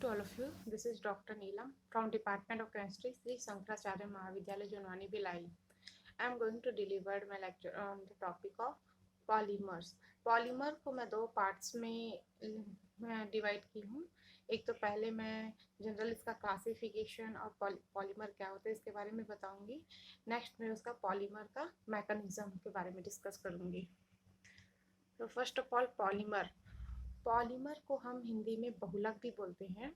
to all of you. This is Dr. Neelam from Department of Chemistry, Sri Shankaracharya Mahavidyalaya, Junwani, Bhilai. I am going to deliver my lecture on the topic of polymers. Polymer को मैं दो parts में divide की हूँ। एक तो पहले मैं जनरल इसका क्लासिफिकेशन और पॉलीमर क्या होता है इसके बारे में बताऊंगी। नेक्स्ट मैं उसका पॉलीमर का मैकेनिज्म के बारे में डिस्कस करूंगी। तो first of all polymer. Polymer को हम हिंदी में बहुलक भी बोलते हैं।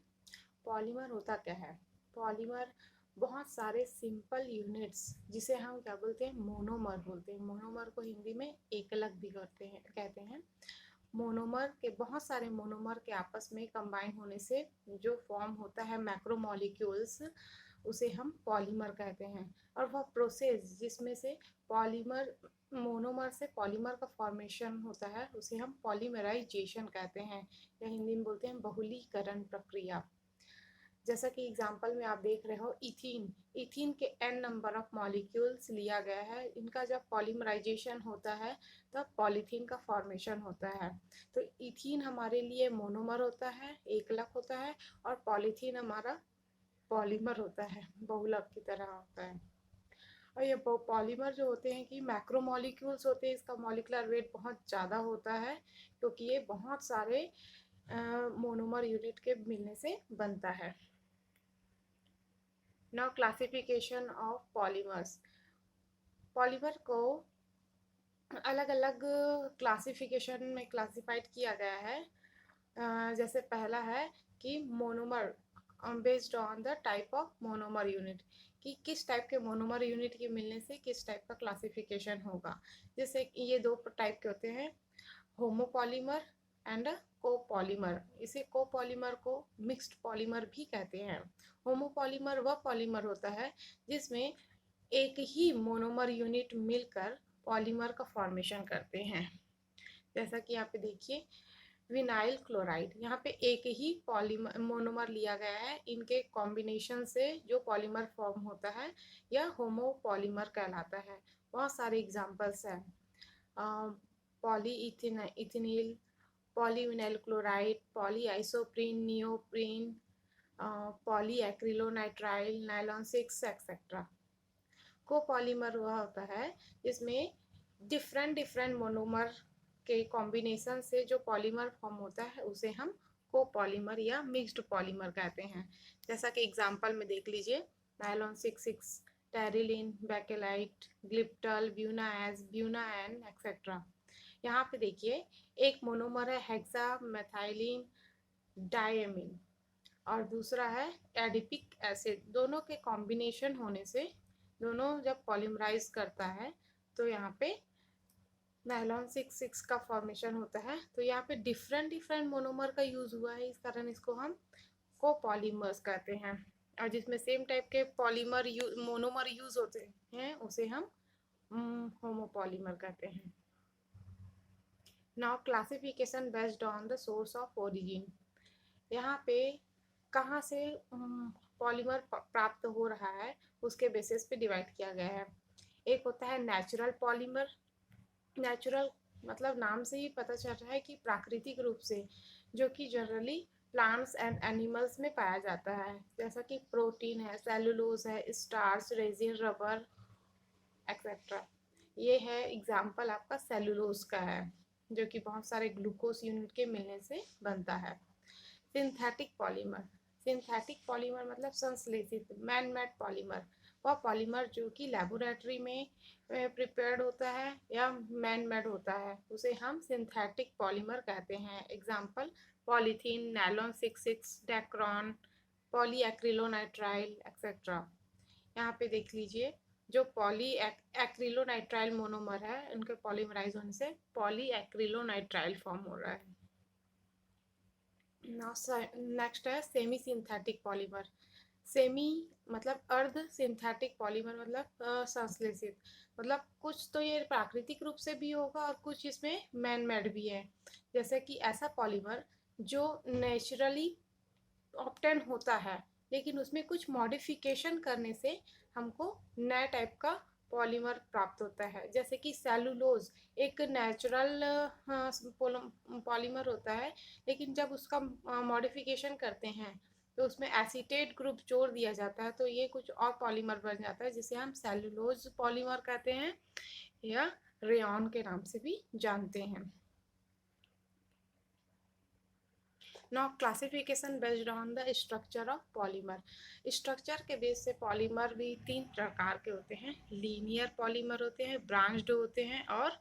पॉलीमर होता क्या है? पॉलीमर बहुत सारे सिंपल यूनिट्स जिसे हम क्या बोलते हैं, मोनोमर बोलते हैं। मोनोमर को हिंदी में एकलक भी कहते हैं। मोनोमर के बहुत सारे मोनोमर के आपस में कंबाइन होने से जो फॉर्म होता है मैक्रोमोलिक्यूल्स, उसे हम पॉलीमर कहते हैं। और वह प्रोसेस जिसमें से पॉलीमर मोनोमर से पॉलीमर का फॉर्मेशन होता है उसे हम पॉलीमराइजेशन कहते हैं, या हिंदी में बोलते हैं बहुलीकरण प्रक्रिया। जैसा कि एग्जांपल में आप देख रहे हो इथीन। इथीन के n नंबर ऑफ मॉलिक्यूल्स लिया गया है। इनका जब पॉलीमराइजेशन होता है तब पॉलीथीन का फॉर्मेशन होता है। तो इथीन हमारे लिए मोनोमर होता है, एकलक होता है, और पॉलीथीन हमारा पॉलीमर होता है, बहुलक की तरह होता है। और ये पॉलीमर जो होते हैं कि मैक्रोमोलिक्यूल्स होते हैं, इसका मॉलिक्यूलर वेट बहुत ज़्यादा होता है क्योंकि ये बहुत सारे मोनोमर यूनिट के मिलने से बनता है। Now classification of polymers. Polymer को अलग अलग क्लासिफिकेशन में क्लासिफाइड किया गया है। जैसे पहला है कि monomer based on the type of monomer unit, कि किस टाइप के मोनोमर यूनिट के मिलने से किस टाइप का क्लासिफिकेशन होगा। जैसे ये दो टाइप के होते हैं, होमोपॉलीमर एंड कोपॉलीमर। इसे कोपॉलीमर को मिक्स्ड पॉलीमर भी कहते हैं। होमोपॉलीमर वह पॉलीमर होता है जिसमें एक ही मोनोमर यूनिट मिलकर पॉलीमर का फॉर्मेशन करते हैं। जैसा कि यहाँ पे देखिए विनाइल क्लोराइड, यहाँ पे एक ही पॉलीमर मोनोमर लिया गया है, इनके कॉम्बिनेशन से जो पॉलीमर फॉर्म होता है यह होमोपॉलीमर कहलाता है। बहुत सारे एग्जांपल्स हैं, पॉली इथिनील, polyvinyl chloride, poly isoprene, neoprene, poly acrylonitrile, nylon 6 etcetera. Copolymer वह होता है जिसमें डिफरेंट मोनोमर के कॉम्बिनेशन से जो पॉलीमर फॉर्म होता है उसे हम कोपॉलीमर या मिक्स्ड पॉलीमर कहते हैं। जैसा कि एग्जांपल में देख लीजिए, nylon 6, terylene, bakelite, glyptal, buna S, buna N etcetera. यहाँ पे देखिए एक मोनोमर है हेक्सा मेथाइलिन डायमीन और दूसरा है एडिपिक एसिड। दोनों के कॉम्बिनेशन होने से दोनों जब पॉलीमराइज करता है तो यहाँ पे नायलॉन 6 का फॉर्मेशन होता है। तो यहाँ पे डिफरेंट मोनोमर का यूज हुआ है, इस कारण इसको हम कोपॉलीमर्स कहते हैं। और जिसमें सेम टाइप के पॉलीमर मोनोमर यूज होते हैं उसे हम होमोपॉलीमर कहते हैं। Now classification based on the source of origin. यहाँ पे कहाँ से पॉलीमर प्राप्त हो रहा है उसके बेसिस पे डिवाइड किया गया है। एक होता है नेचुरल पॉलीमर। नेचुरल मतलब नाम से ही पता चल रहा है कि प्राकृतिक रूप से, जो कि जनरली प्लांट्स एंड एनिमल्स में पाया जाता है। जैसा कि प्रोटीन है, सेलुलोज है, स्टार्च, रेजिन, रबर एक्सेट्रा। ये है एग्जाम्पल आपका सेलुलोज का है, जो कि बहुत सारे ग्लूकोज यूनिट के मिलने से बनता है। Synthetic polymer. सिंथेटिक पॉलीमर मतलब संश्लेषित मैन मेड पॉलीमर। वह पॉलीमर जो कि लेबोरेटरी में प्रिपेयर्ड होता है या मैन मेड होता है उसे हम सिंथेटिक पॉलीमर कहते हैं। Example polythene, nylon 6, Dacron, poly acrylonitrile etcetera. यहाँ पे देख लीजिए जो पॉली एक्रिलोनाइट्राइल मोनोमर है उनके पॉलीमराइज होने से पॉली एक्रिलोनाइट्राइल फॉर्म हो रहा है। नेक्स्ट है सेमी सिंथेटिक पॉलीमर। सेमी मतलब अर्ध सिंथेटिक पॉलीमर मतलब संश्लेषित, मतलब कुछ तो ये प्राकृतिक रूप से भी होगा और कुछ इसमें मैन मेड भी है। जैसे कि ऐसा पॉलीमर जो नेचुरली ऑब्टेन होता है लेकिन उसमें कुछ मॉडिफिकेशन करने से हमको नए टाइप का पॉलीमर प्राप्त होता है। जैसे कि सेलुलोज एक नेचुरल पॉलीमर होता है, लेकिन जब उसका मॉडिफिकेशन करते हैं तो उसमें एसीटेट ग्रुप जोड़ दिया जाता है, तो ये कुछ और पॉलीमर बन जाता है जिसे हम सेलुलोज पॉलीमर कहते हैं या रेयॉन के नाम से भी जानते हैं। Now classification based on the structure of polymer. Structure के बेस से पॉलीमर भी तीन प्रकार के होते हैं। लीनियर पॉलीमर होते हैं, ब्रांच्ड होते हैं और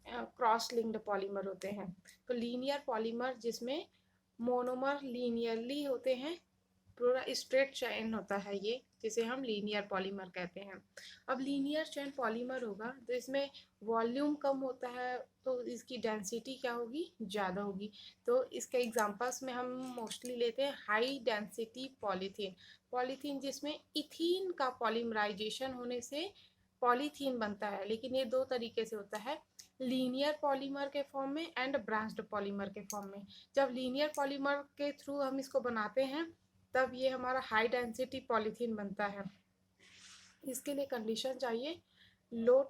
क्रॉस लिंक्ड पॉलीमर होते हैं। तो लीनियर पॉलीमर जिसमें मोनोमर लीनियरली होते हैं, पूरा स्ट्रेट चेन होता है ये, जिसे हम लीनियर पॉलीमर कहते हैं। अब लीनियर चेन पॉलीमर होगा तो इसमें वॉल्यूम कम होता है, तो इसकी डेंसिटी क्या होगी, ज़्यादा होगी। तो इसके एग्जांपल्स में हम मोस्टली लेते हैं हाई डेंसिटी पॉलीथीन। पॉलीथीन जिसमें इथीन का पॉलीमराइजेशन होने से पॉलीथीन बनता है, लेकिन ये दो तरीके से होता है, लीनियर पॉलीमर के फॉर्म में एंड ब्रांच्ड पॉलीमर के फॉर्म में। जब लीनियर पॉलीमर के थ्रू हम इसको बनाते हैं तब ये हमारा हाई डेंसिटी पॉलीथीन बनता है। इसके लिए कंडीशन चाहिए low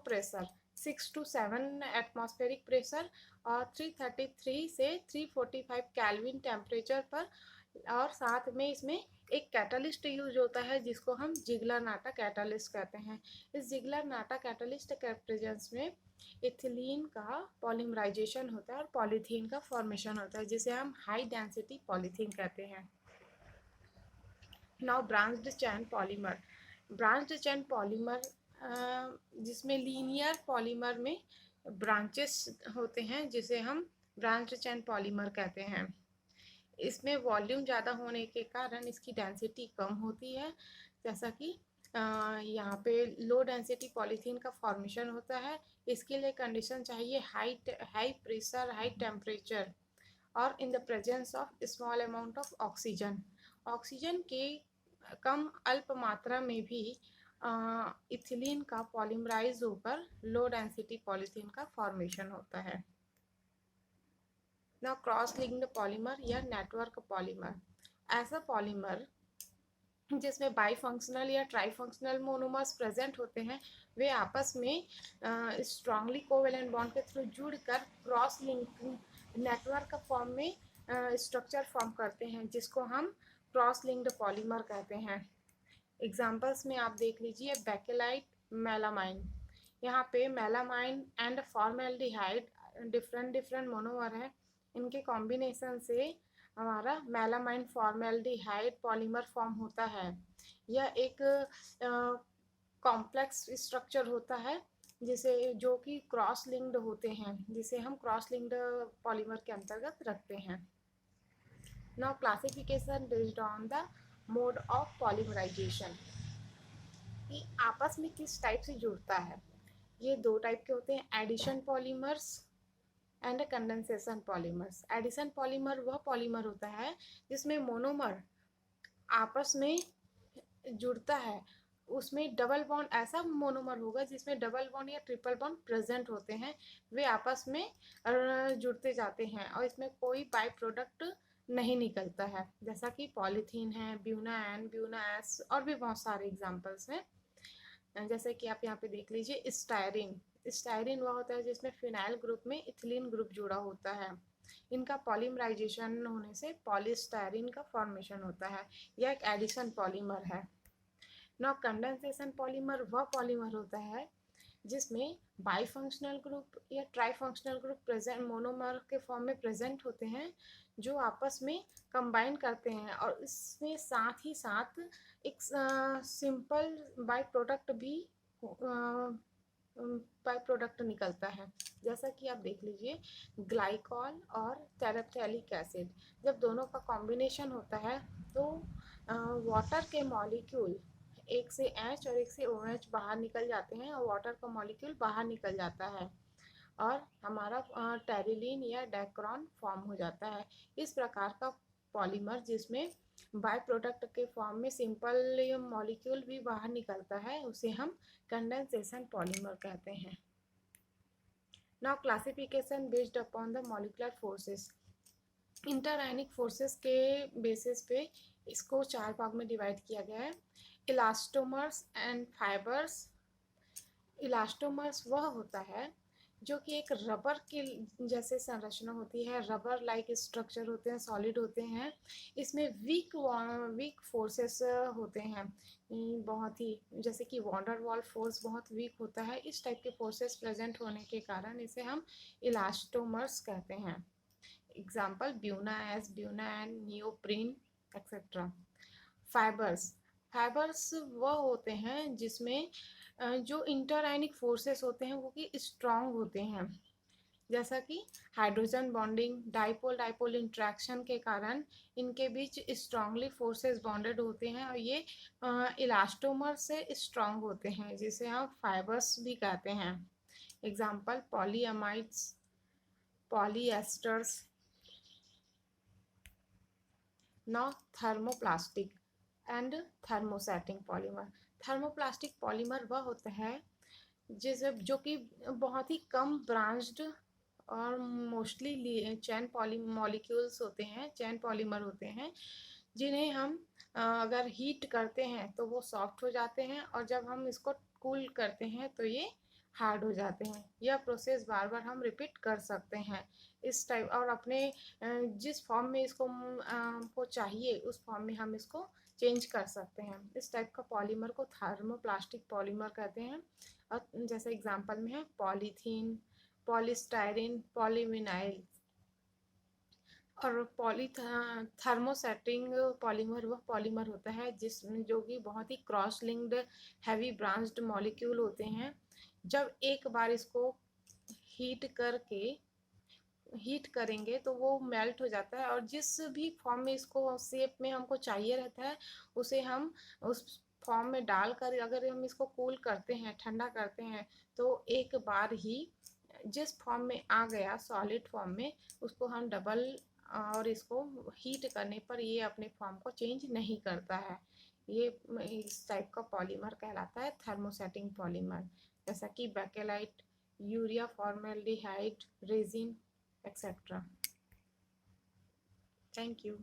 pressure 6 to 7 atmospheric pressure और 333 से 345 केल्विन टेम्परेचर पर, और साथ में इसमें एक कैटलिस्ट यूज होता है जिसको हम जिगलर नाटा कैटलिस्ट कहते हैं। इस जिगलर नाटा कैटलिस्ट के प्रेजेंस में इथिलीन का पॉलीमराइजेशन होता है और पॉलीथीन का फॉर्मेशन होता है, जिसे हम हाई डेंसिटी पॉलीथीन कहते हैं। नाउ ब्रांच्ड चैन पॉलीमर। ब्रांच्ड चैन पॉलीमर जिसमें लीनियर पॉलीमर में ब्रांचेस होते हैं, जिसे हम ब्रांच्ड चैन पॉलीमर कहते हैं। इसमें वॉल्यूम ज़्यादा होने के कारण इसकी डेंसिटी कम होती है, जैसा कि यहाँ पे लो डेंसिटी पॉलीथीन का फॉर्मेशन होता है। इसके लिए कंडीशन चाहिए हाई प्रेशर, हाई टेम्परेचर और in the presence of small amount of oxygen. Oxygen के कम अल्प मात्रा में भी इथिलीन का पॉलीमराइज होकर लो डेंसिटी पॉलीथीन का फॉर्मेशन होता है। ना क्रॉस लिंक्ड पॉलीमर या नेटवर्क पॉलीमर, ऐसा पॉलीमर जिसमें बाईफंक्शनल या ट्राईफंक्शनल मोनोमर्स प्रेजेंट होते हैं, वे आपस में स्ट्रांगली कोवेलेंट बॉन्ड के थ्रू जुड़कर क्रॉस लिंक नेटवर्क फॉर्म में स्ट्रक्चर फॉर्म करते हैं, जिसको हम क्रॉस लिंक्ड पॉलीमर कहते हैं। एग्जांपल्स में आप देख लीजिए बेकेलाइट, मेलामाइन। यहाँ पे melamine and formaldehyde different monomer है, इनके कॉम्बिनेशन से हमारा मेलामाइन फॉर्मेल्डिहाइड पॉलीमर फॉर्म होता है। यह एक कॉम्प्लेक्स स्ट्रक्चर होता है जिसे जो कि क्रॉस लिंक्ड होते हैं, जिसे हम क्रॉस लिंक्ड पॉलीमर के अंतर्गत रखते हैं। Now classification based on the mode of polymerization, कि आपस में किस टाइप से जुड़ता है। ये दो टाइप के होते हैं, addition polymers and condensation polymers. Addition polymer वह पॉलीमर होता है जिसमें मोनोमर आपस में जुड़ता है, उसमें डबल बॉन्ड, ऐसा मोनोमर होगा जिसमें डबल बॉन्ड या ट्रिपल बॉन्ड प्रेजेंट होते हैं, वे आपस में जुड़ते जाते हैं और इसमें कोई बाई प्रोडक्ट नहीं निकलता है, जैसा कि पॉलीथीन है, ब्यूना एन, ब्यूना एस और भी बहुत सारे एग्जांपल्स हैं। जैसे कि आप यहाँ पे देख लीजिए स्टायरिन। स्टायरिन वह होता है जिसमें फिनाइल ग्रुप में इथिलीन ग्रुप जुड़ा होता है, इनका पॉलीमराइजेशन होने से पॉलीस्टायरिन का फॉर्मेशन होता है, यह एक एडिशन पॉलीमर है। नाउ कंडेंसेशन पॉलीमर वह पॉलीमर होता है जिसमें बाईफंक्शनल ग्रुप या ट्राईफंक्शनल ग्रुप प्रेजेंट मोनोमर के फॉर्म में प्रेजेंट होते हैं, जो आपस में कंबाइन करते हैं और इसमें साथ ही साथ एक सिंपल बाई प्रोडक्ट भी बाई प्रोडक्ट निकलता है, जैसा कि आप देख लीजिए ग्लाइकॉल और टेरेप्थेलिक एसिड। जब दोनों का कॉम्बिनेशन होता है तो वाटर के मॉलिक्यूल एक से H और एक से OH बाहर निकल जाते हैं और वाटर का मॉलिक्यूल बाहर निकल जाता है और हमारा टेरिलीन या डेक्रॉन फॉर्म हो जाता है। इस प्रकार का पॉलीमर जिसमें बाय प्रोडक्ट के फॉर्म में सिंपल मॉलिक्यूल भी बाहर निकलता है, उसे हम कंडेंसेशन पॉलीमर कहते हैं। Now classification based upon the molecular forces. Interionic forces के बेसिस पे इसको चार भाग में डिवाइड किया गया है। Elastomers and fibres. इलास्टोमर्स वह होता है जो कि एक रबर के जैसे संरचना होती है, रबर लाइक स्ट्रक्चर होते हैं, सॉलिड होते हैं। इसमें वीक फोर्सेस होते हैं, बहुत ही, जैसे कि वॉन्डर वॉल फोर्स बहुत वीक होता है। इस टाइप के फोर्सेस प्रेजेंट होने के कारण इसे हम इलास्टोमर्स कहते हैं। Example Buena and neoprene etcetera. Fibres, fibres वह होते हैं जिसमें जो इंटरआयनिक फोर्सेस होते हैं वो कि स्ट्रांग होते हैं, जैसा कि hydrogen bonding, dipole dipole interaction के कारण इनके बीच स्ट्रांगली फोर्सेस बॉन्डेड होते हैं और ये इलास्टोमर से स्ट्रांग होते हैं, जिसे हम फाइबर्स भी कहते हैं। Example polyamides, polyesters. Now thermoplastic and thermosetting polymer. Thermoplastic polymer वह होता है जिसे जो कि बहुत ही कम ब्रांच्ड और मोस्टली चैन मॉलिक्यूल्स होते हैं, चैन पॉलीमर होते हैं, जिन्हें हम अगर हीट करते हैं तो वो सॉफ्ट हो जाते हैं और जब हम इसको कूल करते हैं तो ये हार्ड हो जाते हैं। यह प्रोसेस बार बार हम रिपीट कर सकते हैं इस टाइप, और अपने जिस फॉर्म में इसको को चाहिए उस फॉर्म में हम इसको चेंज कर सकते हैं। इस टाइप का पॉलीमर को थर्मोप्लास्टिक पॉलीमर कहते हैं। और जैसे एग्जांपल में है पॉलीथीन, पॉलीस्टायरीन, पॉलीविनाइल। और थर्मोसेटिंग पॉलीमर वह पॉलीमर होता है जिसमें जो कि बहुत ही cross linked heavy branched molecule होते हैं। जब एक बार इसको हीट करके हीट करेंगे तो वो मेल्ट हो जाता है और जिस भी फॉर्म में इसको शेप में हमको चाहिए रहता है उसे हम उस फॉर्म में डालकर अगर हम इसको कूल करते हैं, ठंडा करते हैं, तो एक बार ही जिस फॉर्म में आ गया सॉलिड फॉर्म में, उसको हम डबल और इसको हीट करने पर ये अपने फॉर्म को चेंज नहीं करता है। ये इस टाइप का पॉलीमर कहलाता है थर्मोसेटिंग पॉलीमर, जैसा कि bakelite, urea formaldehyde, resin etcetera. Thank you.